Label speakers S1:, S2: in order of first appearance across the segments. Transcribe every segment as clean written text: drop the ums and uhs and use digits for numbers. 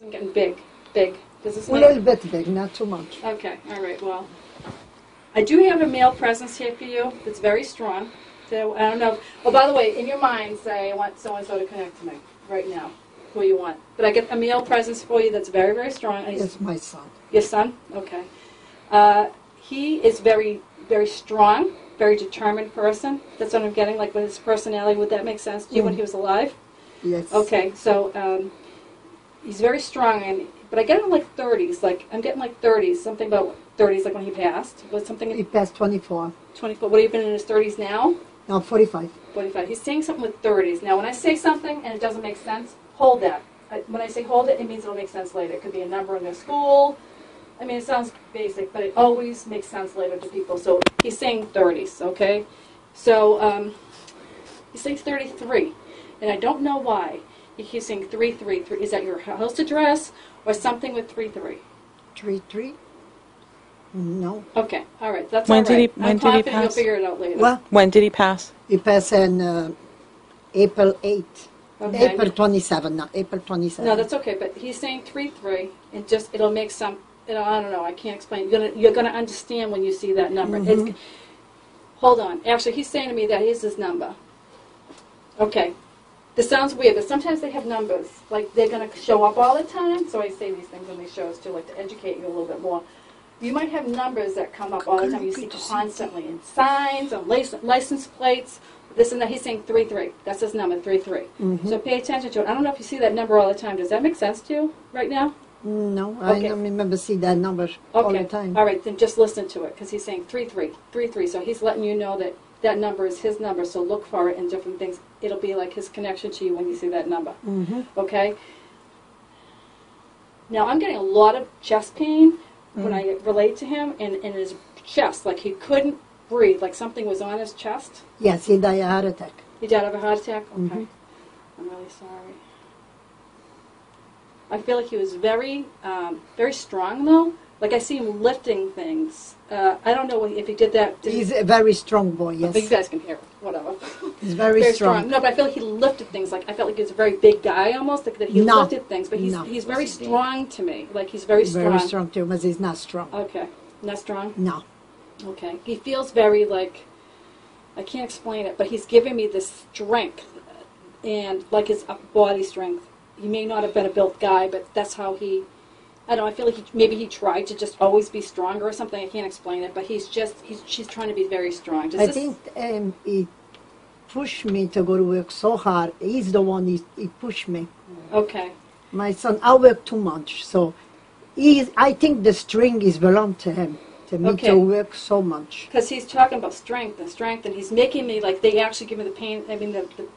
S1: I'm getting big, big. Does this
S2: A little bit big, not too much.
S1: Okay, all right, well. I do have a male presence here for you that's very strong. So I don't know. Oh, by the way, in your mind, say, I want so-and-so to connect to me right now. Who you want. But I get a male presence for you that's very, very strong.
S2: It's my son.
S1: Your son? Okay. He is very, very strong, very determined person. That's what I'm getting, like with his personality. Would that make sense to you when he was alive?
S2: Yes.
S1: Okay, so he's very strong, but I get him like 30s. Like, I'm getting like 30s, something about 30s, like when he passed. Was something?
S2: He passed 24.
S1: 24. What, have you been in his 30s now?
S2: No, 45.
S1: 45. He's saying something with 30s. Now, when I say something and it doesn't make sense, hold that. When I say hold it, it means it'll make sense later. It could be a number in their school. I mean, it sounds basic, but it always makes sense later to people. So he's saying 30s, okay? So he's saying 33, and I don't know why. He's saying 333. Is that your house address or something with 33?
S2: 33? No.
S1: Okay, all right. That's
S3: When
S1: all right.
S3: when
S1: I'm
S3: did he
S1: confident
S3: pass?
S1: you'll figure it out later.
S2: Well,
S3: When did he pass?
S2: he passed on April 8th.
S1: Okay.
S2: April 27, not April 27.
S1: No, that's okay, but he's saying 3-3, and just it'll make some. I don't know. I can't explain. You're gonna understand when you see that number. Hold on. Actually, he's saying to me that here's his number. Okay. This sounds weird, but sometimes they have numbers. Like they're gonna show up all the time. So I say these things on these shows too, like to educate you a little bit more. You might have numbers that come up all the time. You see constantly in signs, on license plates. This and that. He's saying 3-3. That's his number, 3-3. So pay attention to it. I don't know if you see that number all the time. Does that make sense to you right now?
S2: No,
S1: Okay.
S2: I don't remember see that number all the time.
S1: All right, then just listen to it, because he's saying 3-3, 3-3. So he's letting you know that that number is his number, so look for it in different things. It'll be like his connection to you when you see that number. Okay? Now, I'm getting a lot of chest pain when I relate to him, and in his chest, like he couldn't breathe, like something was on his chest.
S2: Yes, he died of a heart attack.
S1: He died of a heart attack? Okay. I'm really sorry. I feel like he was very, very strong, though. Like, I see him lifting things. I don't know if he did that.
S2: He's a very strong boy, yes.
S1: But you guys can hear it. Whatever.
S2: He's very strong.
S1: No, but I feel like he lifted things. Like, I felt like he was a very big guy, almost. Like, that he lifted things. But he's very strong to me. Like, he's very strong.
S2: Very strong, too, but he's not strong.
S1: Okay. Not strong?
S2: No.
S1: Okay. He feels very, like, I can't explain it, but he's giving me this strength. And, like, his body strength. He may not have been a built guy, but that's how he... I don't know, I feel like maybe he tried to just always be stronger or something. I can't explain it, but she's trying to be very strong.
S2: I think he pushed me to go to work so hard. He's the one, he pushed me.
S1: Okay.
S2: My son, I work too much, so I think the string is belong to him, to me to work so much.
S1: Because he's talking about strength, and he's making me, like, they actually give me the pain, I mean,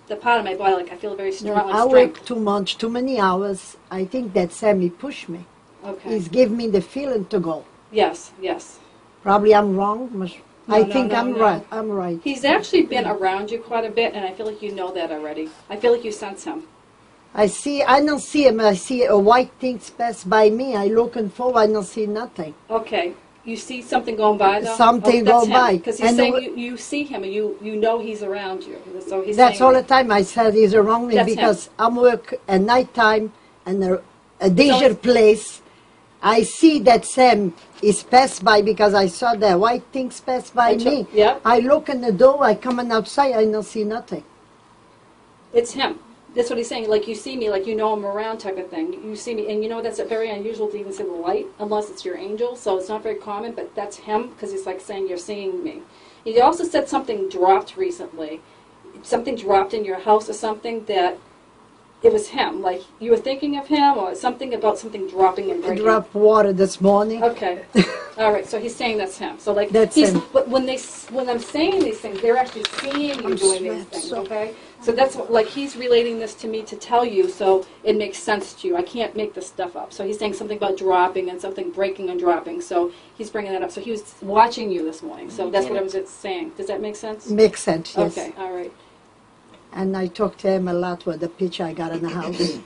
S1: the part of my body, like, I feel very strong, like
S2: I
S1: strength.
S2: work too much, too many hours. I think that Sammy pushed me.
S1: Okay.
S2: He's give me the feeling to go.
S1: Yes, yes.
S2: Probably I'm wrong. I think I'm
S1: no.
S2: right. I'm right.
S1: He's actually been around you quite a bit, and I feel like you know that already. I feel like you sense him.
S2: I don't see him. I see a white thing pass by me. I looking forward. I don't see nothing.
S1: Okay. You see something going by, though?
S2: Something go by.
S1: Because he's saying you see him, and you know he's around you. So he's
S2: that's
S1: saying
S2: all the time I said he's around me because I'm work at nighttime and a danger place. I see that Sam is passed by because I saw the white things pass by me.
S1: Yep.
S2: I look in the door, I come in outside, I don't see nothing.
S1: It's him. That's what he's saying. Like, you see me, like you know I'm around type of thing. You see me, and you know that's very unusual to even see the light, unless it's your angel, so it's not very common, but that's him, because he's like saying you're seeing me. He also said something dropped recently. Something dropped in your house or something that it was him. Like, you were thinking of him, or something about something dropping and breaking.
S2: I dropped water this morning.
S1: Okay. All right, so he's saying that's him. So, like,
S2: that's him.
S1: But when I'm saying these things, they're actually seeing you doing these things, okay? So that's, like, he's relating this to me to tell you, so it makes sense to you. I can't make this stuff up. So he's saying something about dropping and something breaking and dropping. So he's bringing that up. So he was watching you this morning. So that's what I was saying. Does that make sense?
S2: Makes sense, yes.
S1: Okay, all right.
S2: And I talked to him a lot with the picture I got in the house.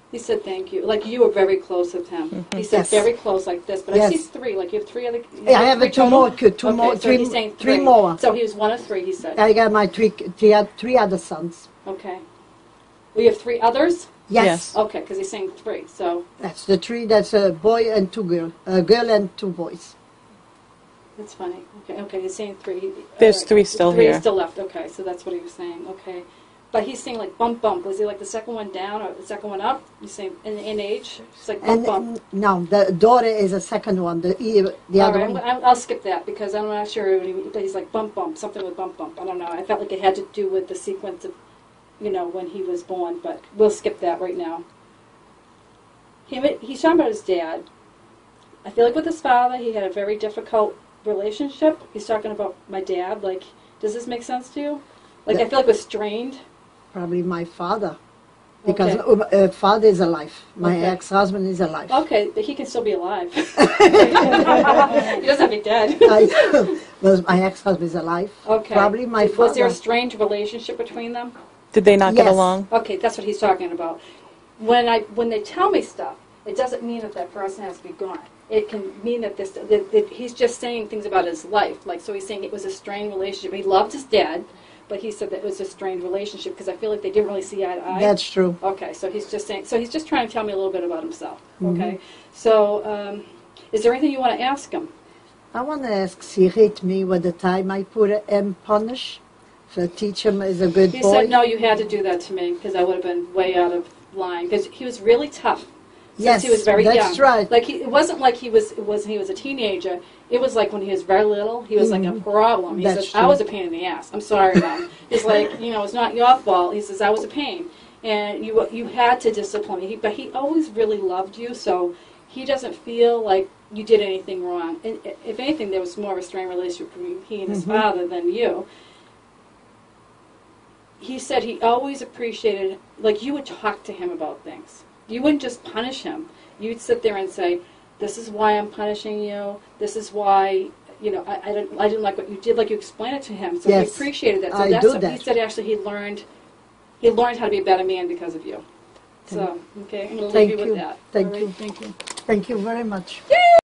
S1: He said thank you. Like, you were very close with him. He said very close like this. But I see three. Like, you have three other...
S2: I have two more, three more.
S1: So he was one of three, he said.
S2: I got my three other sons.
S1: Okay. We have three others?
S2: Yes.
S1: Okay, because he's saying 3, so
S2: That's the 3. That's a boy and 2 girls. A girl and 2 boys.
S1: that's funny. Okay, he's saying 3.
S3: There's 3 still
S1: 3
S3: here.
S1: is still left, okay, so that's what he was saying, okay. But he's saying like bump, bump. Was he like the second one down or the second one up? He's saying in age? It's like bump, bump.
S2: No, the daughter is the second one. The
S1: All
S2: other
S1: right,
S2: one.
S1: I'll skip that because I'm not sure. But he's like bump, bump, something with bump, bump. I don't know. I felt like it had to do with the sequence of, when he was born, but we'll skip that right now. He's talking about his dad. I feel like with his father, he had a very difficult relationship. He's talking about my dad. Like, does this make sense to you? Like, I feel like we're strained.
S2: Probably my father. Because
S1: Okay.
S2: father is alive. My
S1: Okay.
S2: ex-husband is alive.
S1: Okay, but he can still be alive. He doesn't have to be dead.
S2: Well, my ex-husband is alive.
S1: Okay.
S2: Probably my father.
S1: Was there a strained relationship between them?
S3: Did they not get
S2: Yes.
S3: along?
S1: Okay, that's what he's talking about. When they tell me stuff, it doesn't mean that person has to be gone. It can mean that he's just saying things about his life. Like, so he's saying it was a strained relationship. He loved his dad, but he said that it was a strained relationship because I feel like they didn't really see eye to eye.
S2: That's true.
S1: Okay, so he's just saying. So he's just trying to tell me a little bit about himself. Okay, so is there anything you want to ask him?
S2: I want to ask, he hit me with the time I put him punish. So teach him as a good
S1: He
S2: boy.
S1: said no, you had to do that to me because I would have been way out of line because he was really tough. Since
S2: Yes,
S1: he was very young.
S2: that's right.
S1: Like it wasn't like he was a teenager. It was like when he was very little, he was like a problem. He
S2: That's
S1: says, "I
S2: true.
S1: was a pain in the ass. I'm sorry, Mom." He's like, it's not your fault. He says, "I was a pain, and you had to discipline me." But he always really loved you, so he doesn't feel like you did anything wrong. And if anything, there was more of a strained relationship between he and his father than you. He said he always appreciated, like you would talk to him about things. You wouldn't just punish him. You'd sit there and say, "This is why I'm punishing you. This is why, I didn't like what you did." Like you explain it to him, so
S2: Yes,
S1: he appreciated that. So
S2: I
S1: that's
S2: do
S1: what
S2: that.
S1: he said. Actually, he learned how to be a better man because of you. So, okay, I'm going to leave
S2: Thank
S1: you with
S2: you.
S1: that.
S2: Thank
S1: All right,
S2: you.
S1: Thank you.
S2: Thank you very much.
S1: Yay!